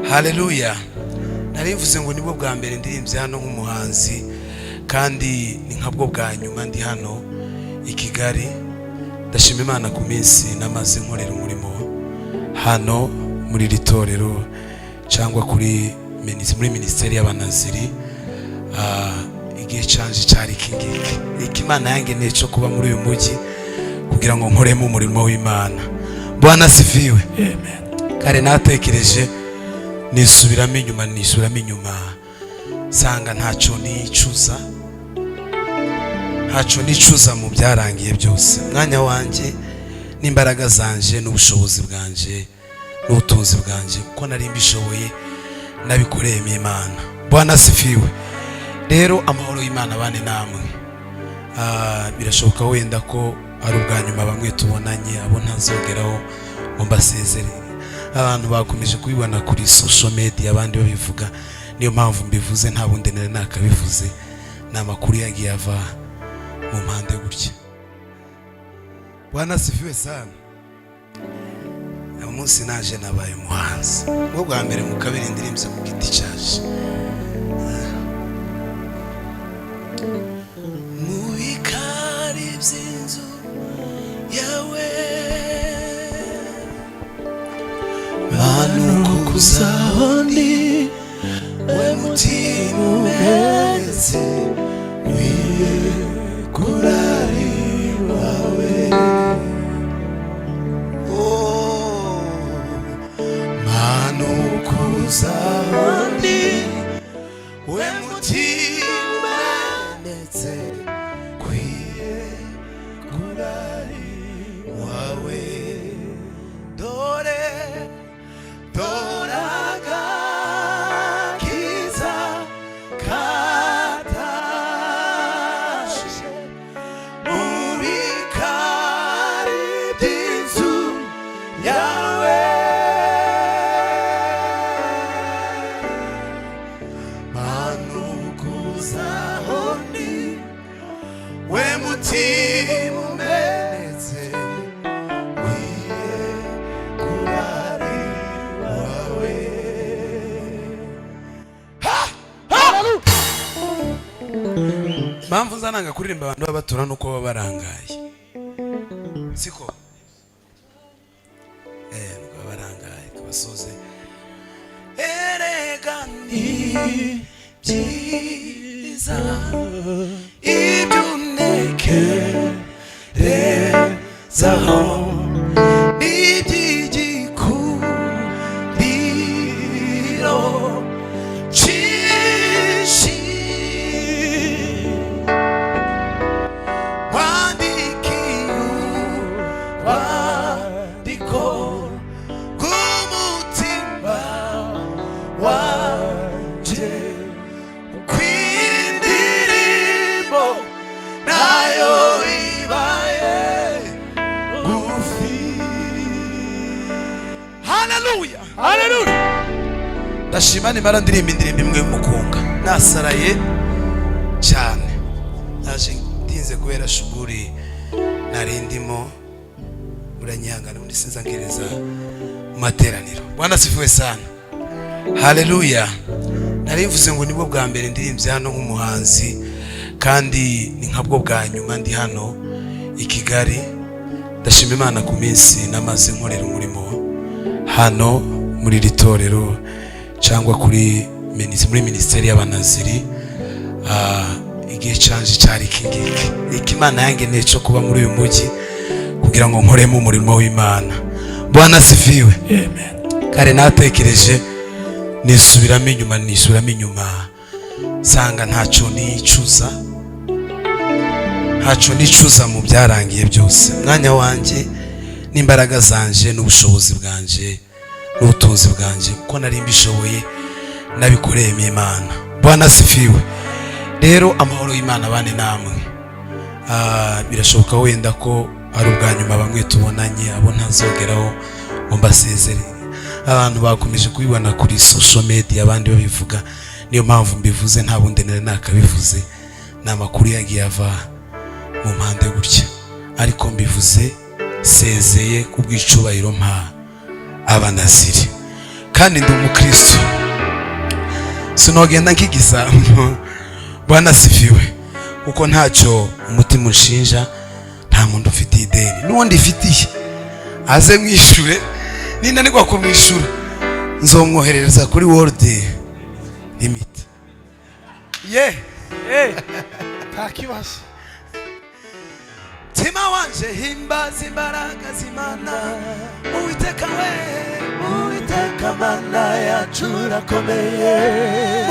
Haleluya. Narivuze ngo nibwo bwa mbere ndirimbye hano nk'umuhanzi kandi ni nkabwo bwa nyuma ndi hano i Kigali. Ndashima Imana ku minsi namaze nkorera umurimo hano muri litorero cyangwa muri ministeri y'abanaziri. Igihe canje cyari kingiki Imana yangeneye cyo kuba muri uyu mujyi kugira ngo nkoremo umurimo w'Imana. Bwana sifiwe. Amen. Kare natekereje nisubiramo inyuma sanga ntacyo nicuza mu byarangiye byose. Mwanya wanje n'imbaraga zanje n'ubushobozi bwanje n'ubutunzi bwanje ko nari mbishoboye nabikoreye Imana. Bwana sifiwe. Rero amahoro y'Imana bane namwe. Birashoboka wenda ko ari ubwa nyuma bamwe tubonanye abo ntazogeraho ngo mbasezere. Abantu bakomeje kubibona kuri social media abandi babivuga, niyo mpamvu mbivuze nta bundi nari nakabivuze. Namakuru yagiye ava mu mpande gutya. Bwana sifiwe sana. Umunsi naje nabaye umuhanzi bwo bwa mbere mu kabiri ndirimbye mu giti cyaje. Mu bikari by'inzu yawe Manu kuzahondi we mutima umeze wiye kurari wawe. Oh, Manu kuzahondi we mutima umeze wiye kurari wawe. Mpamvu zananga kuririmba abantu babatura nuko baba barangaye. Siko? Nuko barangaye kabasoze. Erega ni byiza ibyunekerezaho n'iby'igikundiro cyinshi ndashima nimara ndirimba indirimbo imwe y'umukunga nasaraye cyane. Naje ndinze kubera shuguri narindimo uranyihangana muri sinzangereza mu materaniro. Bwana sifiwe sana. Haleluya. Narivuze ngo nibwo bwa mbere ndirimbye hano nk'umuhanzi kandi ni nkabwo bwa nyuma ndi hano i Kigali. Ndashima Imana ku minsi namaze nkorera umurimo hano muri litorero cyangwa muri ministeri y'abanaziri. Igihe canje cyari kingiki Imana yangeneye cyo kuba muri uyu mujyi kugira ngo nkoremo umurimo w'Imana. Bwana sifiwe. Amen. Kare natekereje nisubiramo inyuma sanga ntacyo nicuza mu byarangiye byose. Mwanya wanje n'imbaraga zanje n'ubushobozi bwanje n'ubutunzi bwanje ko nari mbishoboye nabikoreye Imana. Bwana sifiwe. Rero amahoro y'Imana bane namwe. Birashoboka wenda ko ari ubwa nyuma bamwe tubonanye abo ntazogeraho ngo mbasezere. Abantu bakomeje kubibona kuri social media abandi babivuga, niyo mpamvu mbivuze nta bundi nari nakabivuze. Namakuru yagiye ava mu mpande gutya, ariko mbivuze sezeye kubw'icubahiro mpa abanaziri. kandi ndi umukristo, sinogenda nk'igisambo. Bwana asifiwe. Kuko ntacyo umutima unshinja, nta muntu ufitiye ideni, n'uwo ndifitiye aze mwishure, ninanirwa kumwishura nzomwoherereza kuri World Limit. Takibazo. Mutima wanje himbaza imbaraga z'Imana, Uwiteka we, Uwiteka Mana yacu urakomeye.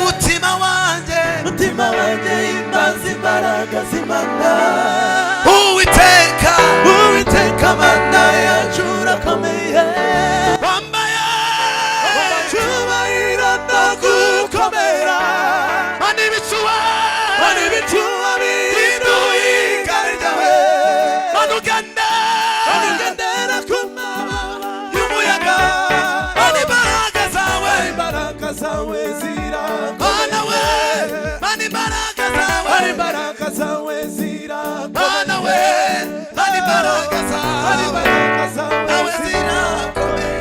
mutima wanje himbaza imbaraga z'Imana, Uwiteka, Uwiteka Mana yacu urakomeye. wambaye Cyubahiro no gukomera, manibicuwa biduye igare ryawe, ugendera ku mababa y'umuyaga, imbaraga zawe, imbaraga zawe Mana we, zirakomeye, imbaraga zawe, imbaraga zawe Mana we, zirakomeye, imbaraga zawe, imbaraga zawe nawe zirakomeye.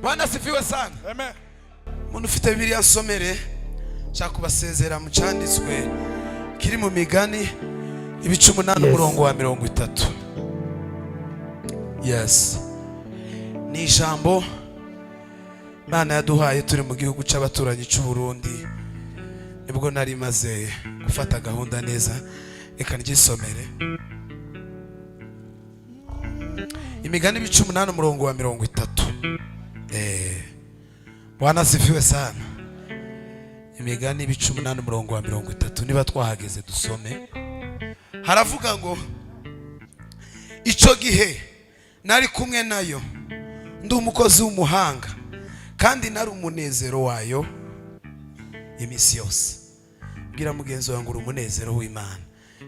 Bwana asifiwe sana. Amen. Umuntu ufite Bibiliya nsomere, nshaka kubasezera mu cyanditswe kiri mu Migani ibice 8 umurongo wa 30. Yes, ni ijambo Imana yaduhaye turi mu gihugu cy'abaturanyi cy'u Burundi. Nibwo nari maze gufata gahunda neza, reka ngisomere. Imigani ibice 8 umurongo wa 30. Bwana asifiwe sana. Imigani ibice 8 umurongo wa 30. Niba twahageze dusome. Haravuga ngo, ico gihe nari kumwe nayo, ndi umukozi w'umuhanga, kandi nari umunezero wayo iminsi yose. Bwira mugenzi wawe ngo uri umunezero w'Imana.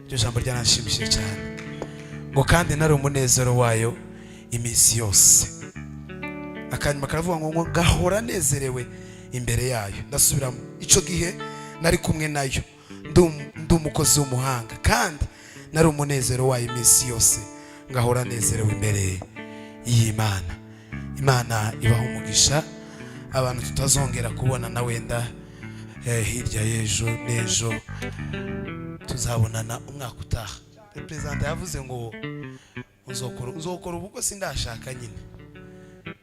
Iryo jambo ryanashimishije cyane. Ngo kandi nari umunezero wayo iminsi yose. Akanyuma karavuga ngo ngahora nezerewe imbere yayo. Ndasubiramo, ico gihe nari kumwe nayo, ndi umukozi w'umuhanga, kandi nari umunezero wayo iminsi yose, ngahora nezerewe imbere y'Imana. Imana ibaha umugisha. Abantu tutazongera kubona na wenda hirya y'ejo n'ejo tuzabonana umwaka utaha. Represent yavuze ngo uzokora ubukwe, sindashaka nyine,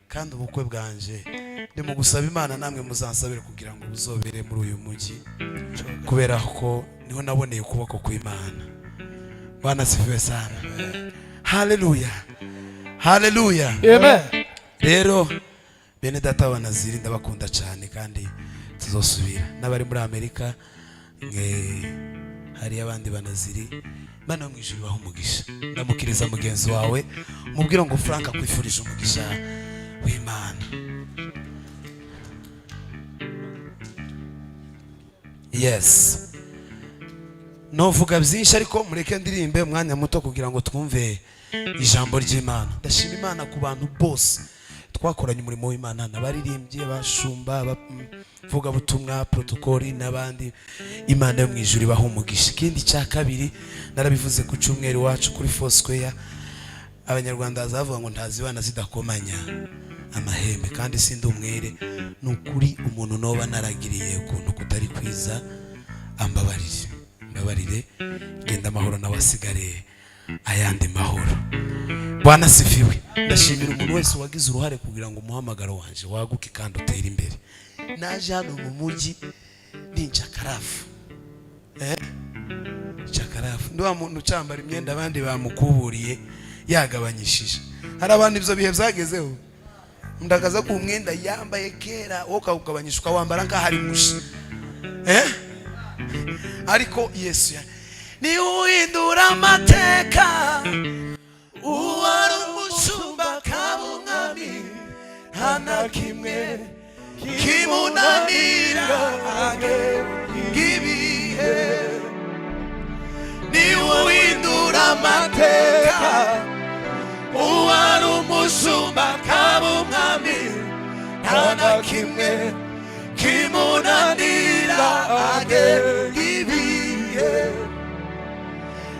kandi ubukwe bwanje ndi mu gusaba Imana, namwe muzansabire kugira ngo buzobere muri uyu mujyi, kubera ko niho naboneye ukuboko kw'Imana. Bwana asifiwe sana. Haleluya, haleluya, Amen. Rero bene data banaziri ndabakunda cyane, kandi tuzosubira. N'abari muri Amerika, hari abandi banaziri, Imana mu ijuru baho umugisha. Ndamukiriza mugenzi wawe, mubwira ngo Frank akwifurije umugisha w'Imana. Yes, novuga byinshi ariko mureke ndirimbe umwanya muto kugira ngo twumve ijambo ry'Imana. Ndashima Imana ku bantu bose twakoranye umurimo w'Imana, n'abaririmbyi, abashumba, abavuga butumwa, protokoli n'abandi. Imana yo mu ijuru ibaha umugisha. Ikindi cya kabiri, narabivuze ku cyumweru wacu kuri Foursquare, Abanyarwanda bazavuga ngo ntazibana zidakomanya amahembe, kandi sindi umwere. Nukuri umuntu noba naragiriye ukuntu kutari kwiza, ambabarire, genda amahoro nawe asigare ayandi mahoro. Bwana asifiwe. Ndashimira umuntu wese wagize uruhare kugira ngo umuhamagaro wanje waguke kandi utere imbere. Naje hano mu mujyi ni Chakarafu. Chakarafu ndo wa muntu ucambara imyenda abandi bamukuburiye yagabanyishije. Hari abantu ibyo bihe byagezeho, ndakaza ku mwenda yambaye kera woka ukabanyishwa wambara nka hari mushi. Ariko Yesu ni uhindura amateka, uwari umushumba kabumwami, nta kimwe kimunanira ibihe. Ni uhindura amateka, uwari umushumba kabumwami, nta kimwe kimunanira ibihe.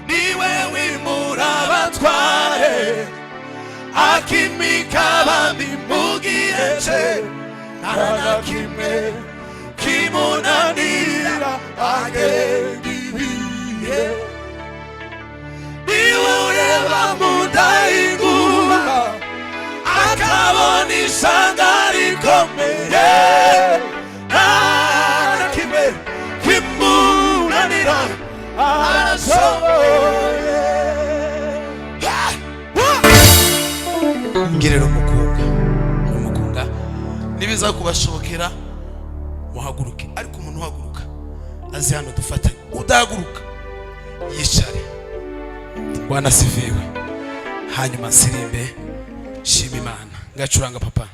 Niwe wimura abatware akimika abandi mu gihe cye, nta na kimwe kimunanira agenga ibihe. Niwe ureba mu ndahigura akabona ishyanga rikomeye, nta na kimwe kimunanira arashoboye. Ngirira umukunga nibiza kubashobokera muhaguruke, ariko umuntu uhaguruka azi hano dufatanye, udahaguruka yicare. Bwana sifiwe. Hanyuma nsirimbe shima Imana ngacuranga papa.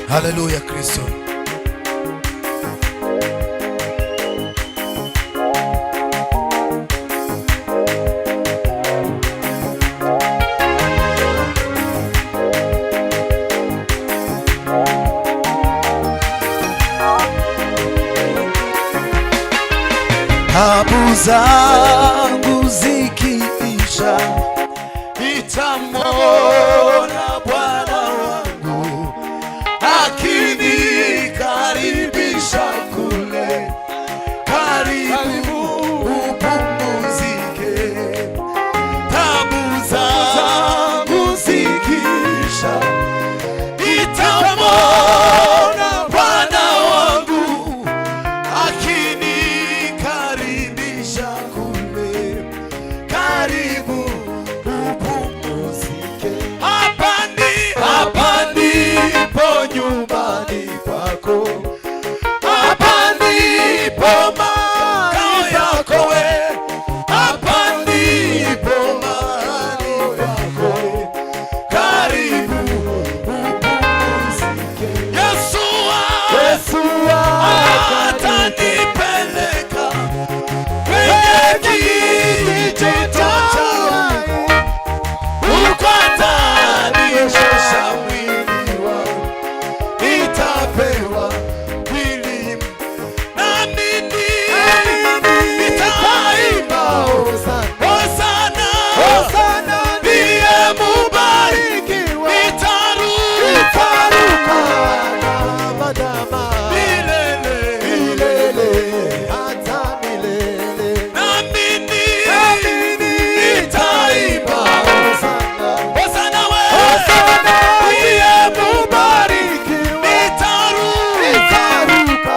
Haleluya Kristo. Tabu zangu zikiisha, nitamwona Bwana wangu akinikaribisha kule. Karibu upumzike. Tabu zangu zikiisha, nitamwona Bwana wangu akinikaribisha kule. Karibu upumzike. Hapa ndipo nyumbani kwako, hapa ndipo makao yako we, hapa ndipo mahali pako. Karibu upumzike. Yesu atanipeleka kwenye kijito cha uhai, huko atanishusha mwili wangu, nitapewa mwili nami nitaimba hosana, ndiye mubarikiwa, nitaruka milele hata milele, nami nitaimba hosana we, ndiye mubarikiwa, nitaruka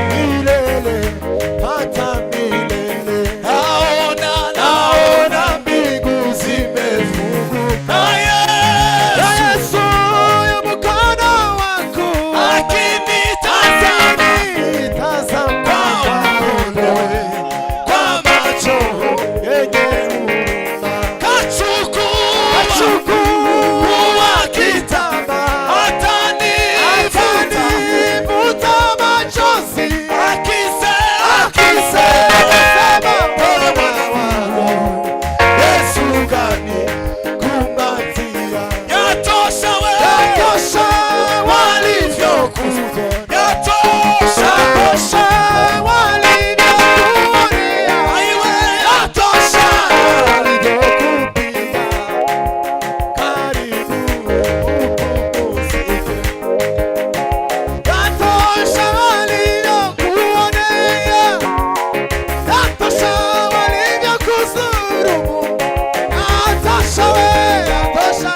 milele hata milele. Naona mbingu zimefunguka, Yesu yu mkono wako akinitazama kwa macho yenye huruma. Kachukua kitambaa atanifuta machozi, akisema pole mwana wangu, Yesu kanikumbatia. Yatosha walivyokuja, yatosha walivyokuonea, yatosha walivyokupiga. Karibu upumzike. Yatosha walivyokuonea, yatosha walivyokudhulumu. Yatosha we, yatosha.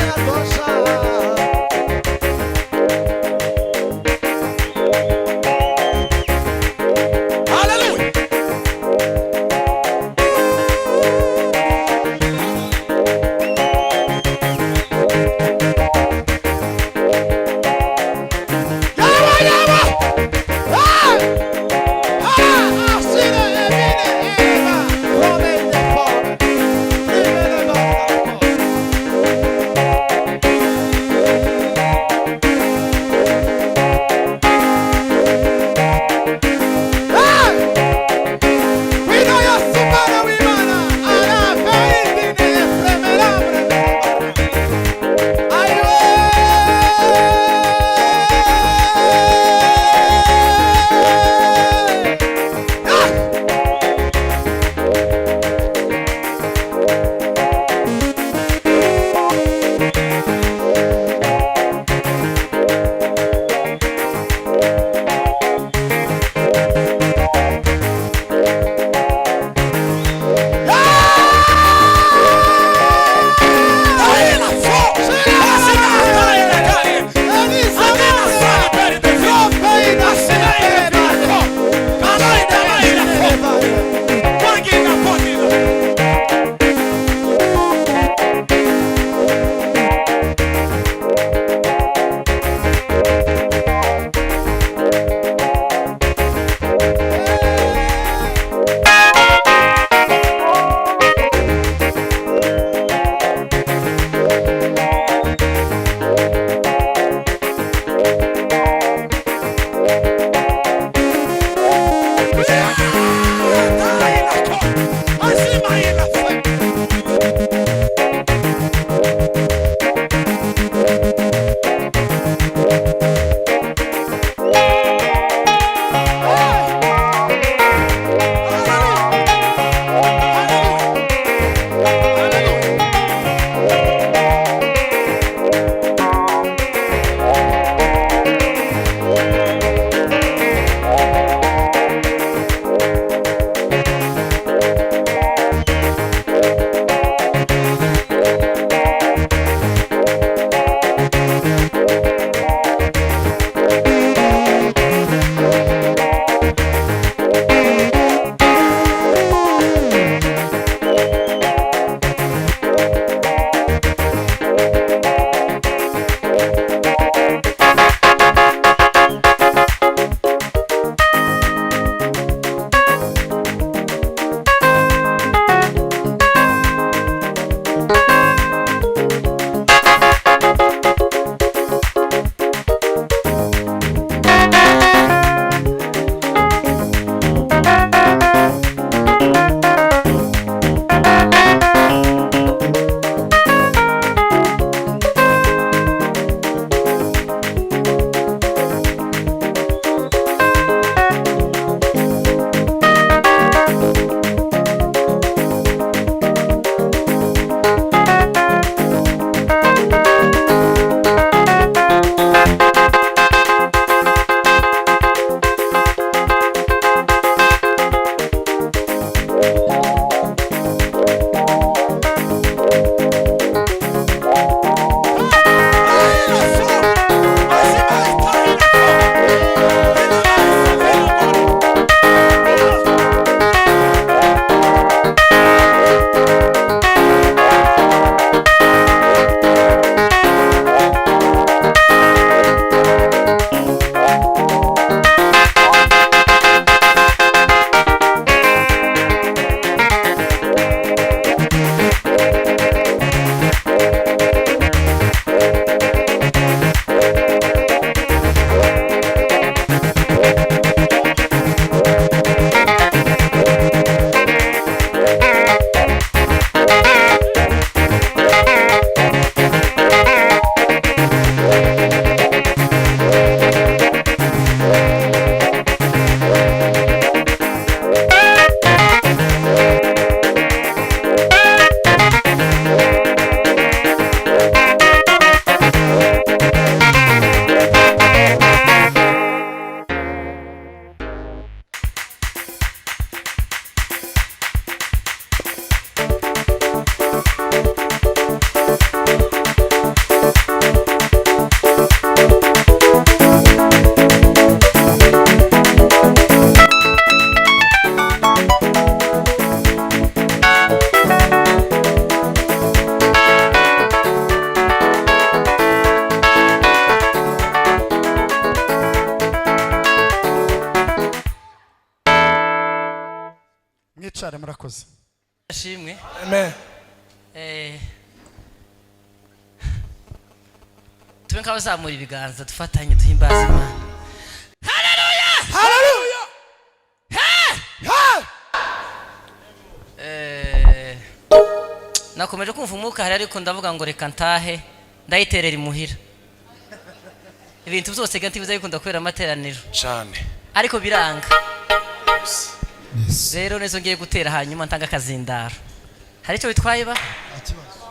Mwicare murakoze. Ashimwe. Amen. Tube nk'abazamura ibiganza dufatanye duhimbaza Imana. Haleluya! Haleluya! Nakomeje kumva umwuka hari ariko ndavuga ngo reka ntahe ndayiterera imuhira. Ibintu byose ganti biza bikunda kwera amateraniro. cyane Ariko biranga. Rero nezo ngiye gutera hanyuma ntanga kazindaro. Hari icyo bitwaye ba?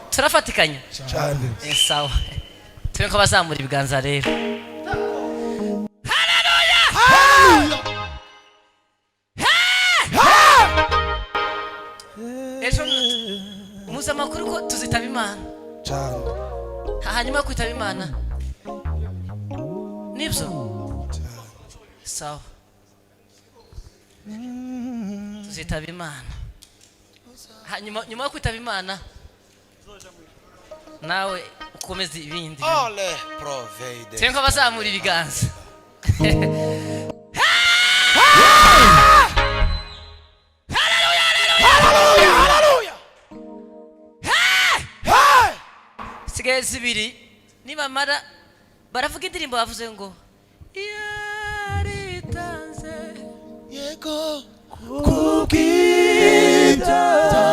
Turafatikanya. Cyane. Sawa. Tube nk'abazamura ibiganza rero. Haleluya! Ejo muza makuru ko tuzitaba Imana. Cyane. Hanyuma kwitaba Imana. Nibyo. Sawa. Tuzitaba Imana. Hanyuma nyuma yo kwitaba Imana nawe ukomeze ibindi. ole provide Twe nk'abazamura ibiganza. Sigaye zibiri nibamara baravuga indirimbo bavuze ngo yaritanze yego kubw'ibyaha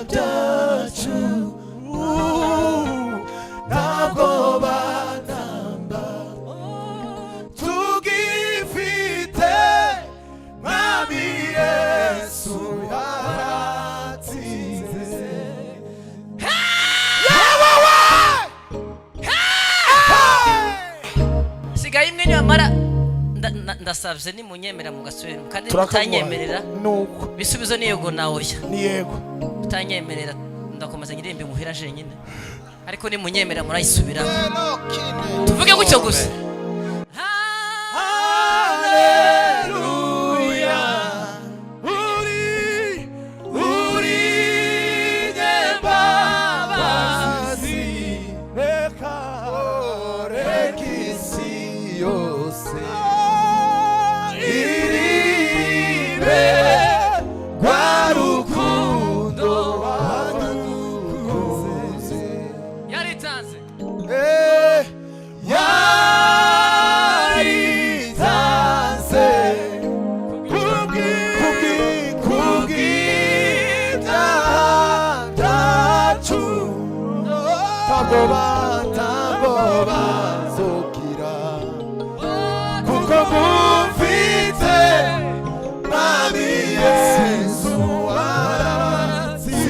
byacu ntabwo banamba tugifite mwami Yesu yaratsinze sigaye imwe nibamara ndasavye nimunyemera mu gasubira kandi mutanyemerera nuko bisubizo niyego nawoya ni yego mutanyemerera ndakomeza nyirimbe muhira jenyine ariko nimunyemera murayisubira tuvuge gutyo gusa. Haleluya uri nyembabazi reka isi yose iribe rwa rukundo wadukunze Yaritanze yaritanze kubw'ibyaha byacu ntabwo bazokira kuko mufite mwami Yesu waratsinze.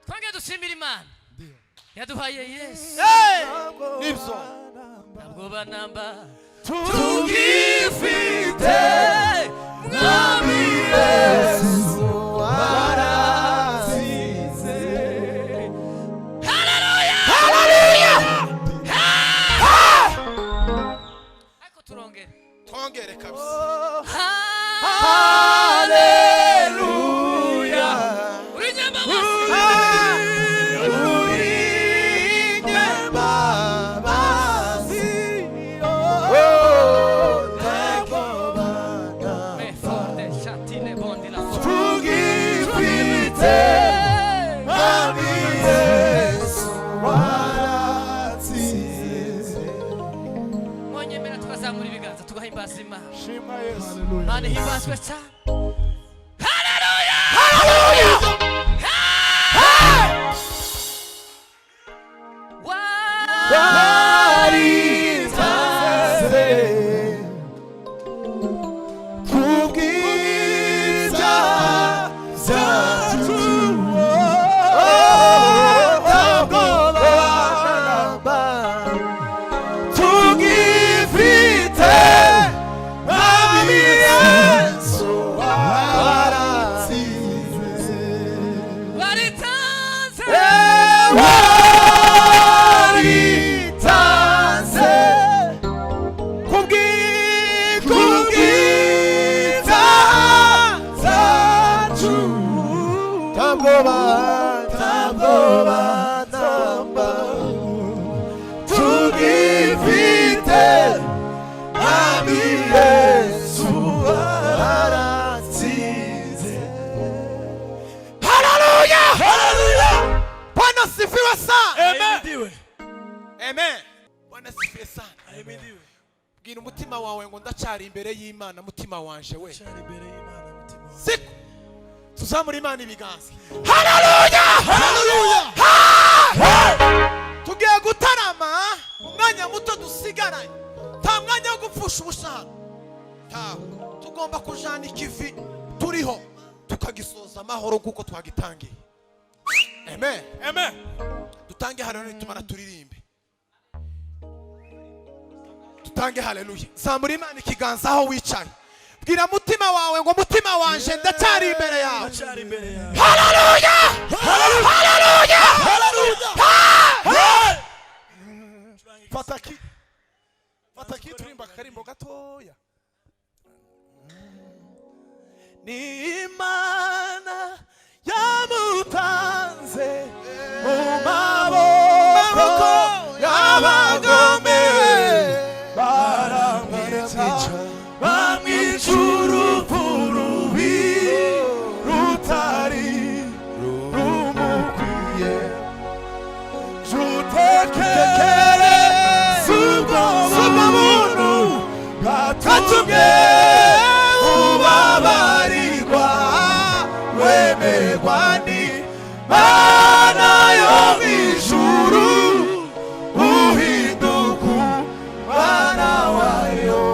twange dushimira Imana yaduhaye Yesu Nibyo ntabwo banamba tugifite mwami Yesu waratsinze. ariko turongera twongere kabisa Haleluya uri nyambabazi uri nyembabazi ntabwo me forte chatine bondi la tugifite mwami Yesu waratsinze. mwonyemera tukazamura ibiganza tugahimbaza Imana. Shima Yesu. Imana ihimbazwe cyane. Waritanze kubw'ibyaha byacu ntabwo banamba tugifite mwami Yesu waratsinze. Waritanze Waritanze Amen. Bwana sifiwe sana. Ahimidiwe. Bwira umutima wawe ngo ndacyari imbere y'Imana mutima wanje we. Siku tuzamura Imana ibiganza. Haleluya! Haleluya! Tugiye gutarama umwanya muto dusigaranye. Ta mwanya wo gupfusha ubushaka. Tugomba kujana ikivi turiho tukagisoza amahoro kuko twagitangiye. Amen. Amen. Dutange haleluya tumara turirimbe. Dutange haleluya. Zamura Imana ikiganza aho wicaye. Bwira mutima wawe ngo mutima wanje ndacyari imbere yawe. Haleluya! Haleluya! Haleluya! Fataki turimba karimbo gatoya. Ni Imana yamutanze mu maboko y'abagome baramwica bamwica urupfu rubi rutari rumukwiye jutekere subwo buntu bwatumye ubabarirwa wemerwa n'Imana yo mw'ijuru uhinduka umwana wayo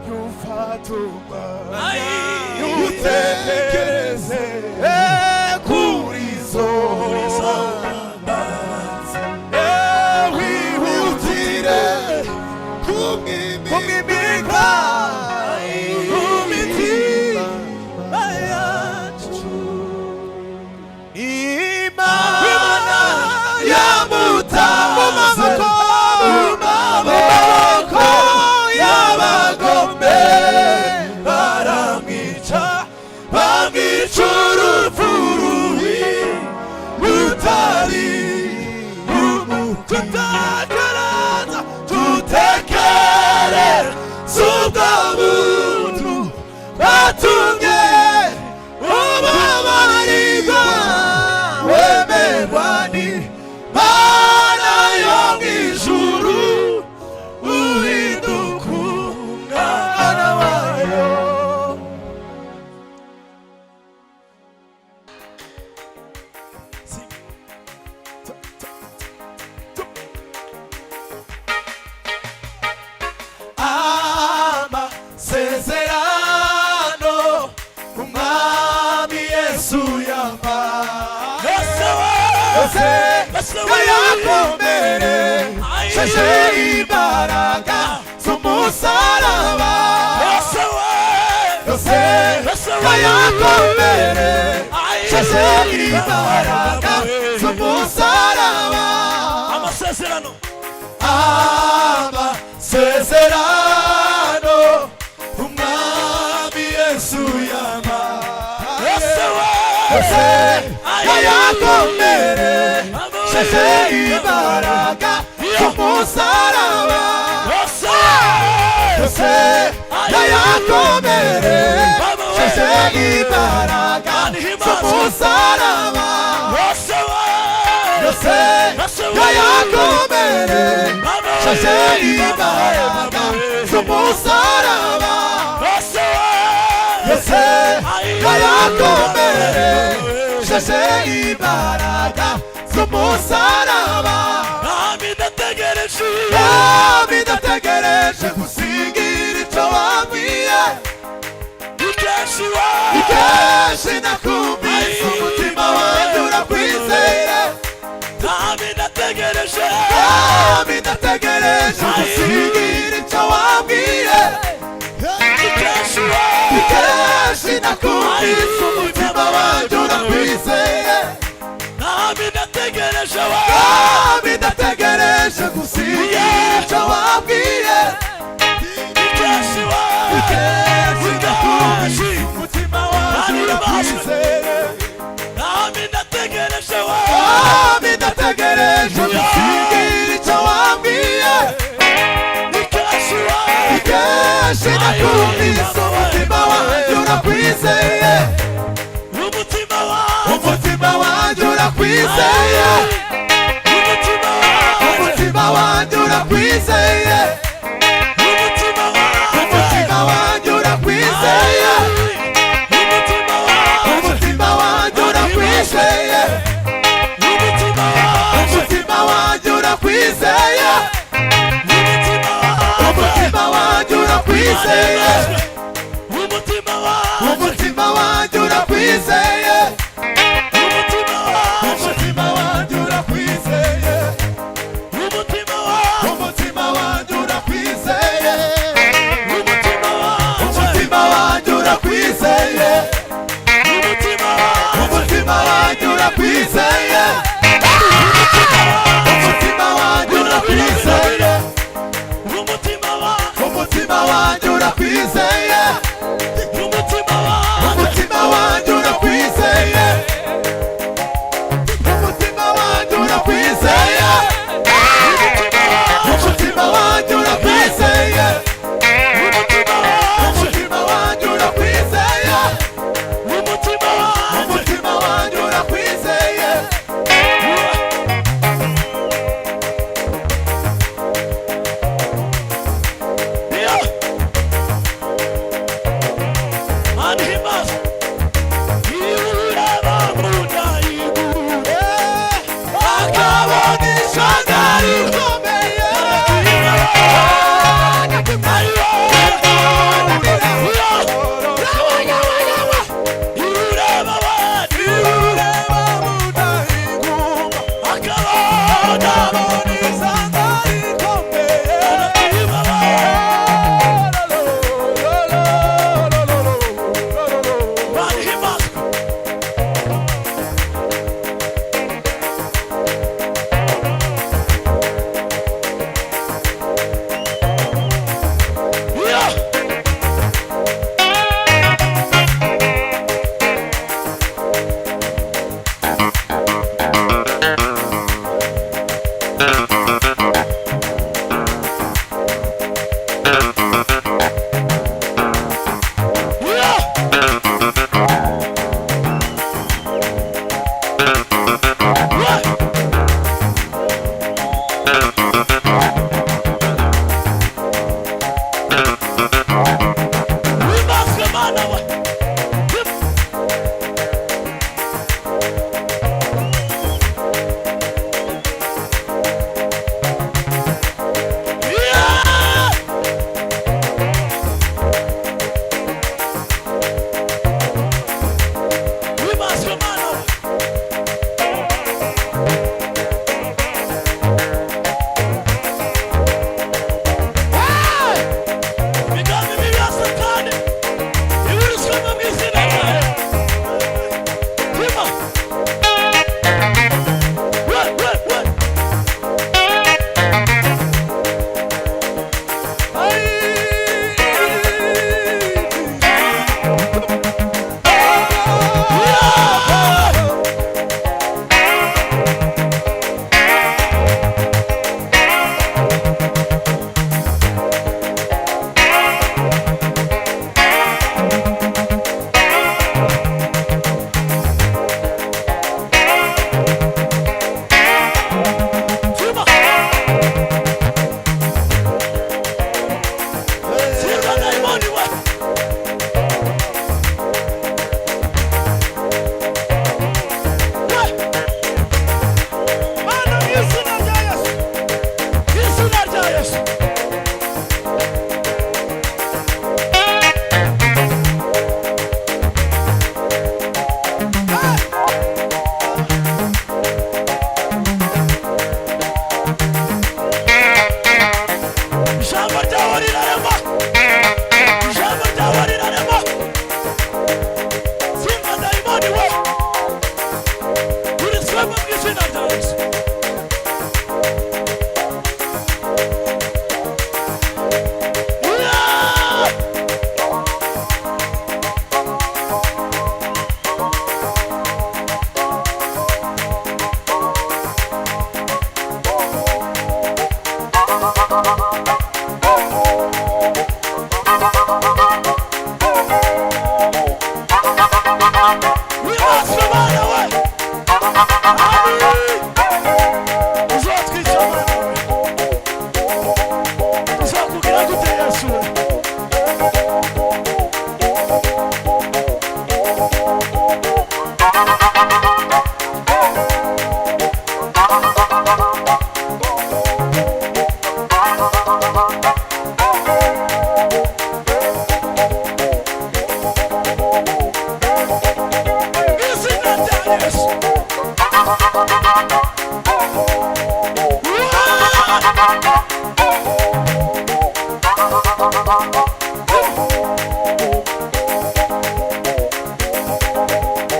yufatuma utekereze kuri zo wihutire kumwimika imitima yacu. Imana yamutanze mu maboko y'abagome baramwica bamwica urupfu rubi rutari tutagereza tutekere subwo buntu batumye ubabarirwa wemerwa n'Imana yo mw'ijuru uhinduka umwana wayo. Amasezerano umwami Yesu yampaye yakomeresheje imbaraga z'umusaraba yose yakomeresheje imbaraga z'umusaraba. Amasezerano umwami Yesu yampaye yose yakomeresheje imbaraga z'umusaraba yose yakomeresheje imbaraga z'umusaraba yose yakomeresheje imbaraga z'umusaraba yose yakomeresheje imbaraga z'umusaraba. Nami ndategereje gusingira icyo wambwiye ikeshi nakumvise umutima wanjye urakwizeye. Nami ndategereje gusingira icyo wambwiye ikeshi nakumvise umutima wanjye urakwizeye. Nami ndategereje gusingira icyo wambwiye ikeshi nakumvise umutima wanjye urakwizeye. Nami ndategereje gusingira icyo wambwiye ikeshi nakumvise umutima wanjye urakwizeye. Umutima wanjye urakwizeye. Umutima urakwizeye umutima wanjye umutima wanjye urakwizeye umutima wanjye umutima wanjye urakwizeye umutima wanjye umutima wanjye urakwizeye umutima wanjye umutima wanjye urakwizeye umutima wanjye umutima wanjye urakwizeye umutima wanjye urakwizeye umutima wanjye umutima wanjye urakwizeye umutima wanjye umutima wanjye urakwizeye umutima wanjye urakwizeye umutima wanjye urakwizeye umutima wanjye umutima wanjye urakwizeye umutima wanjye umutima wanjye urakwizeye Yeah. Man, he must. You never would akabona ishyanga rikomeye akabona ishyanga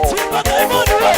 Simba daimoni we.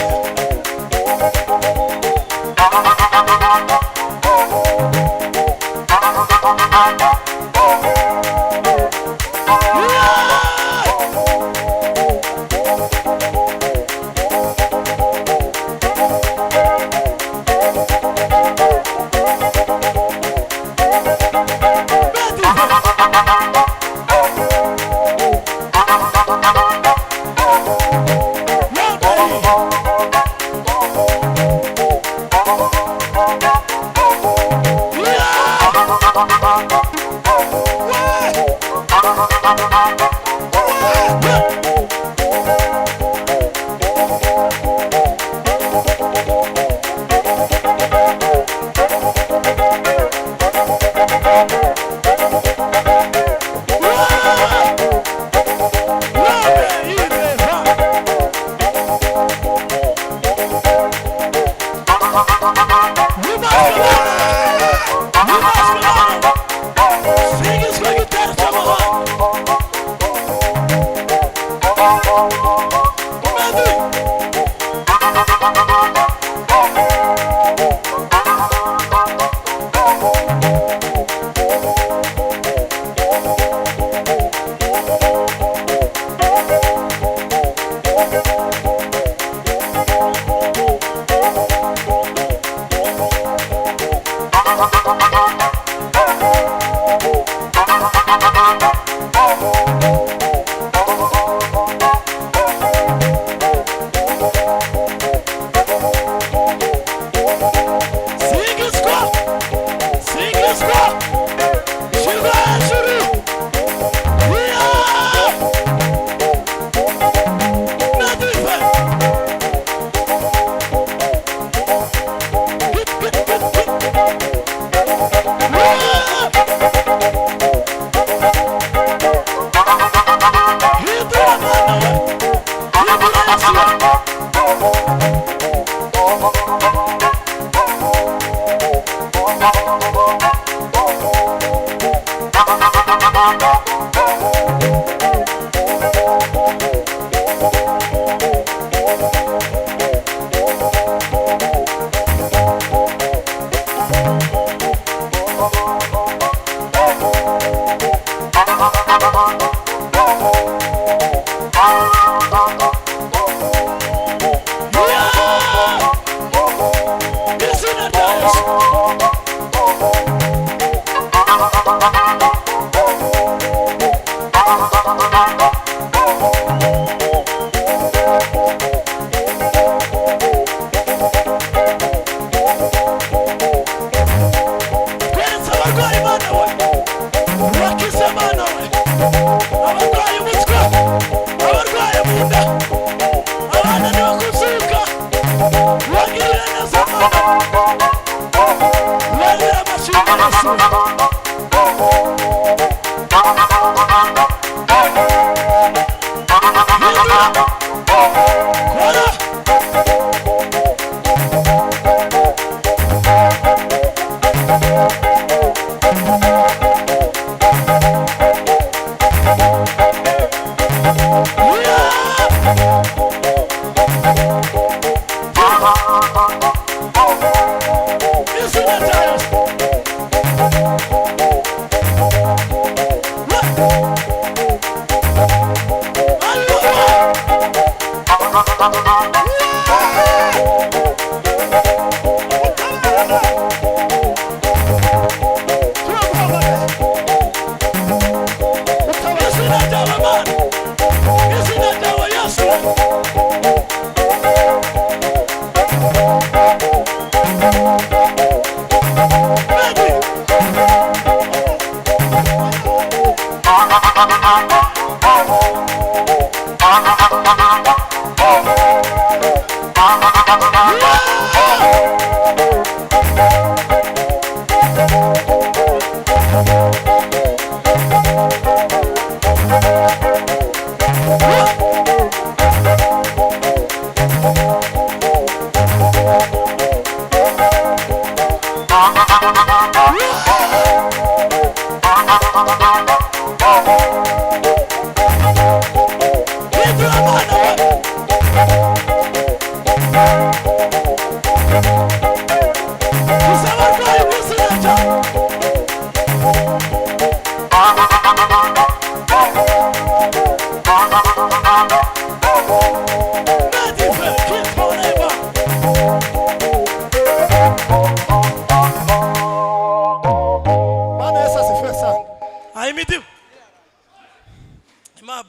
Thank you.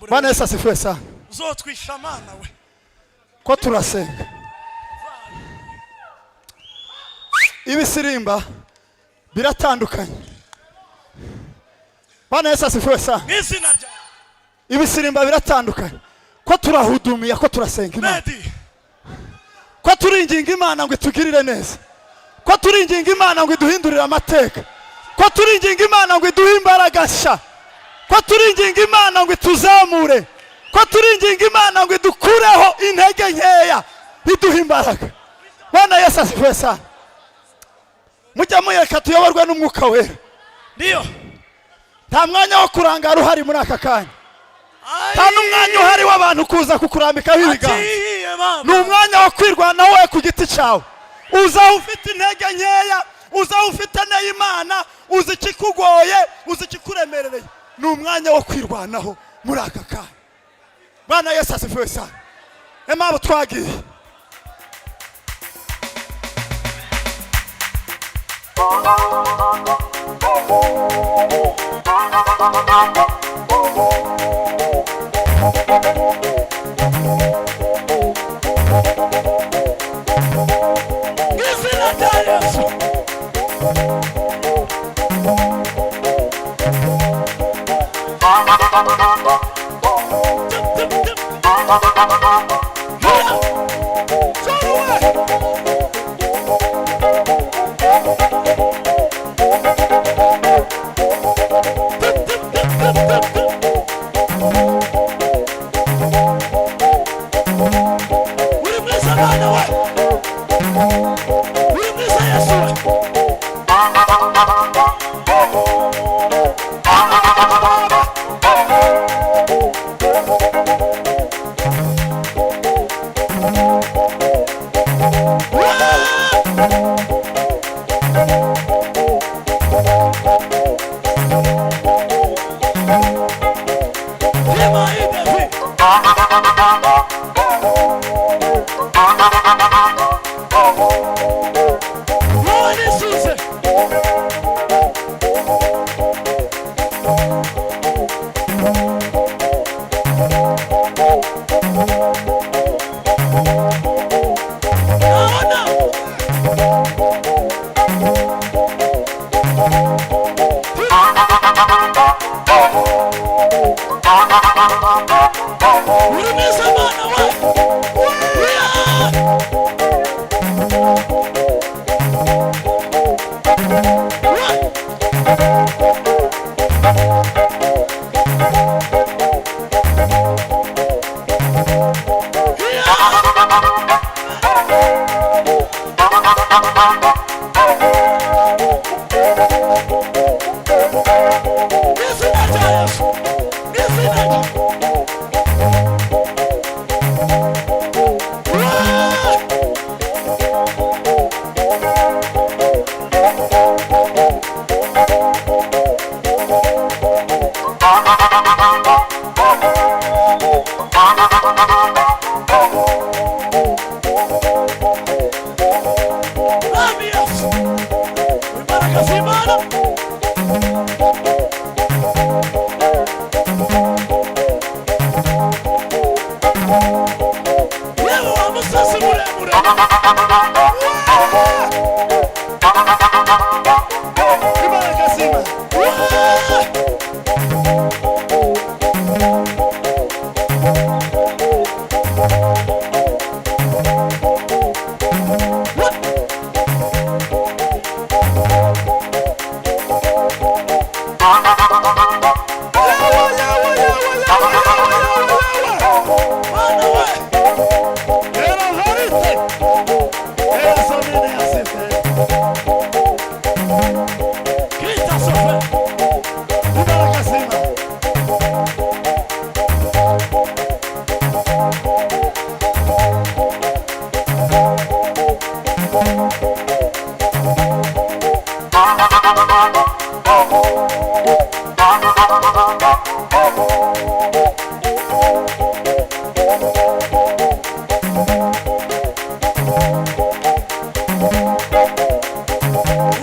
Bwana Yesu asifiwe sana. Uzotwisha mana we Ko turasenga. Ibisirimba biratandukanye. Bwana Yesu asifiwe sana. Mwizina rya Ibisirimba biratandukanye. Ko turahudumiya, ko turasenga Imana. Ko turinginga Imana ngo itugirire neza. Ko turinginga Imana ngo iduhindurire amateka. Ko turinginga Imana ngo iduhe imbaraga nshya. Ko turinginga Imana ngo ituzamure. Ko turinginga Imana ngo idukureho intege nkeya, iduhe imbaraga. Bwana Yesu asifiwe sana. Mujya muyeka tuyoborwe n'umwuka wera. Ndio. Nta mwanya wo kurangara uhari muri aka kanya. Nta n'umwanya uhari w'abantu kuza kukurambikaho ibiganza. Ni umwanya wo kwirwanaho we ku giti cyawe. Uza ufite intege nkeya, uza ufite n'Imana, uzi ikikugoye, uzi ikikuremerereye. Ni umwanya wo kwirwanaho muri aka kanya. Bwana Yesu asifiwe sana. Ema twagiye.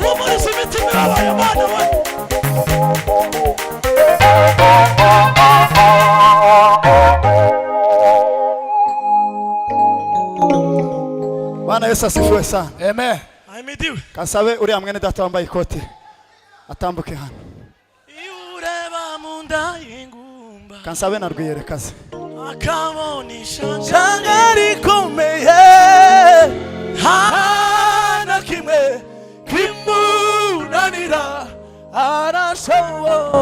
Humuriza imitima yabaye Mana we. Bwana Yesu asifiwe sana. Amen. Ahimidiwe. Kansabe uriya mwene data wambaye ikoti atambuke hano. Iyo ureba mu nda y'ingumba Kansabe na Rwiyerekaze. akabona ishanga rikomeye hana kimwe kimunanira arashoboye.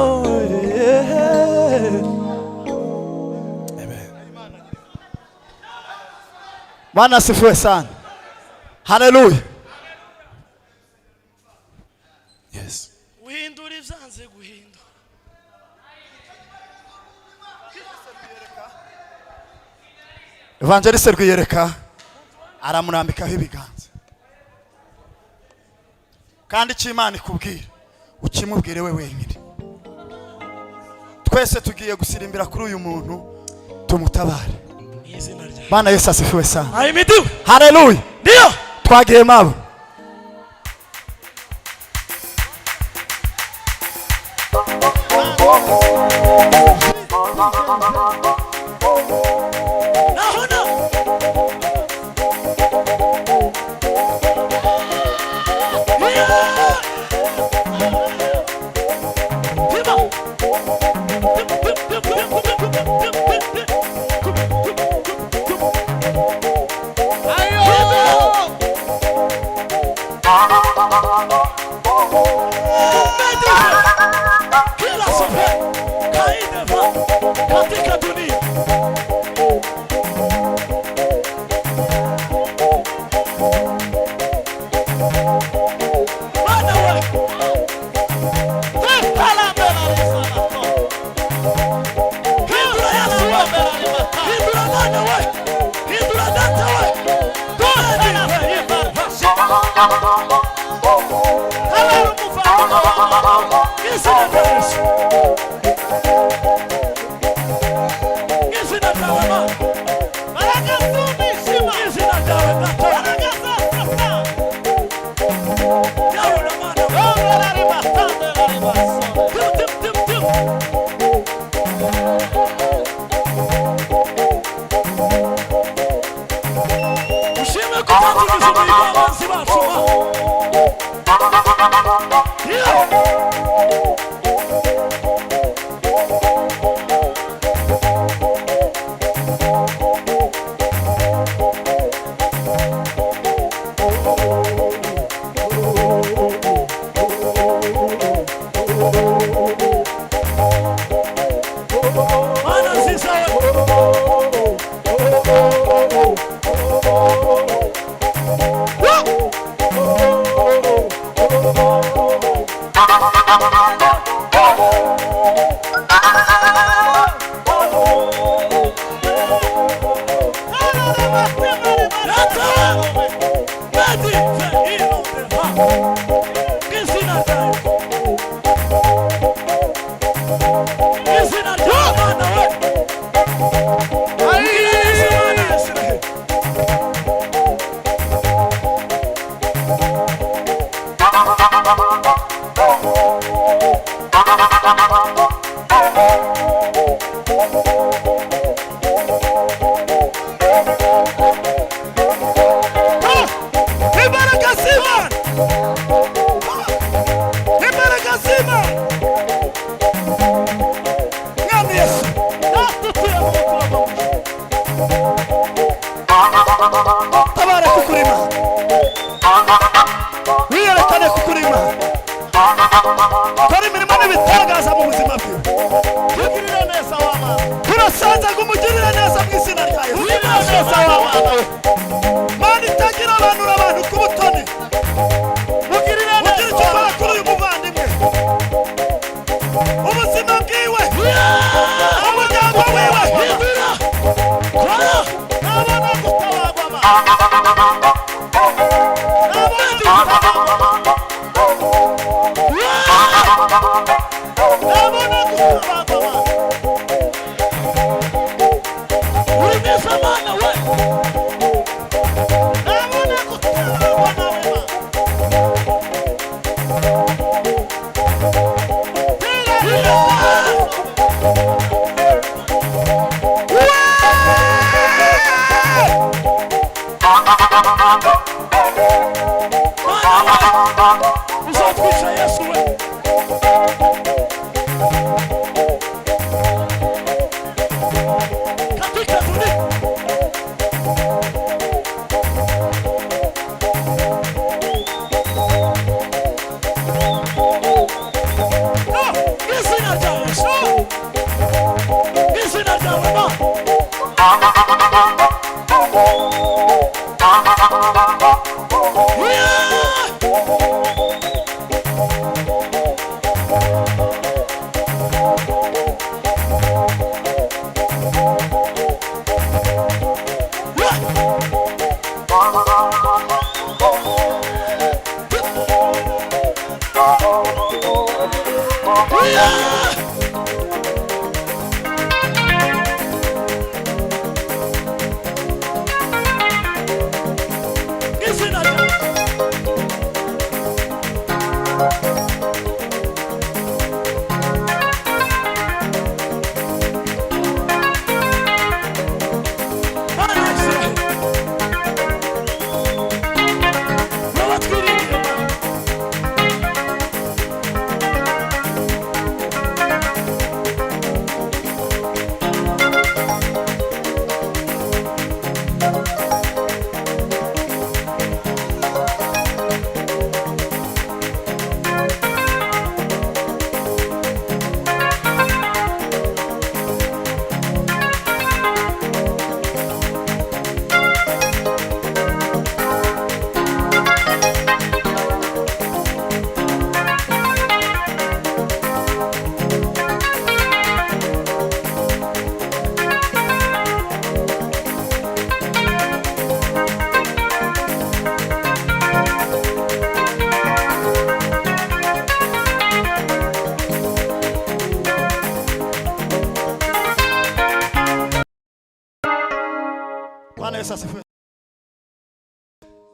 Bwana asifiwe sana. Haleluya. Yes. Uhindura ibyanze guhinda. Evangeliste Rwiyereka aramurambikaho ibiganza. Kandi icyo Imana ikubwira ukimubwire we wenyine. Twese tugiye gusirimbira kuri uyu muntu tumutabare. Izina rya Bwana Yesu asifiwe sana. Ahimidiwe. Haleluya. Ndio. Twagiye mabo. Nahona. Kila sofa kaideva katika dunia. Bwana we. Hindura Yesu we. Hindura Bwana we. Hindura data we. Ushimwe kutangiza umuyobozi wacu. Mana nziza Tabara kukurima. Wiyerekane kukurima. Kora imirimo n'ibitagaza mu buzima bwe. Tugirire neza wama. Turasanza kumugirira neza mu izina rya Yesu. Tugirire neza wama. Mana itagira abantu n'abantu ku butoni. Mugirire neza. Mugirire icyo ukora kuri uyu muvandimwe. Ubuzima bwiwe. Umuryango wiwe. Kora. Nabona gutabagwama. Nabona uzatwisha Yesu we. Katika dunia izina rya Yesu, izina ryawe Mana. Izina ryawe Mana ya Israeli, wowe twiringiye Mana. Bwana Yesu asifiwe.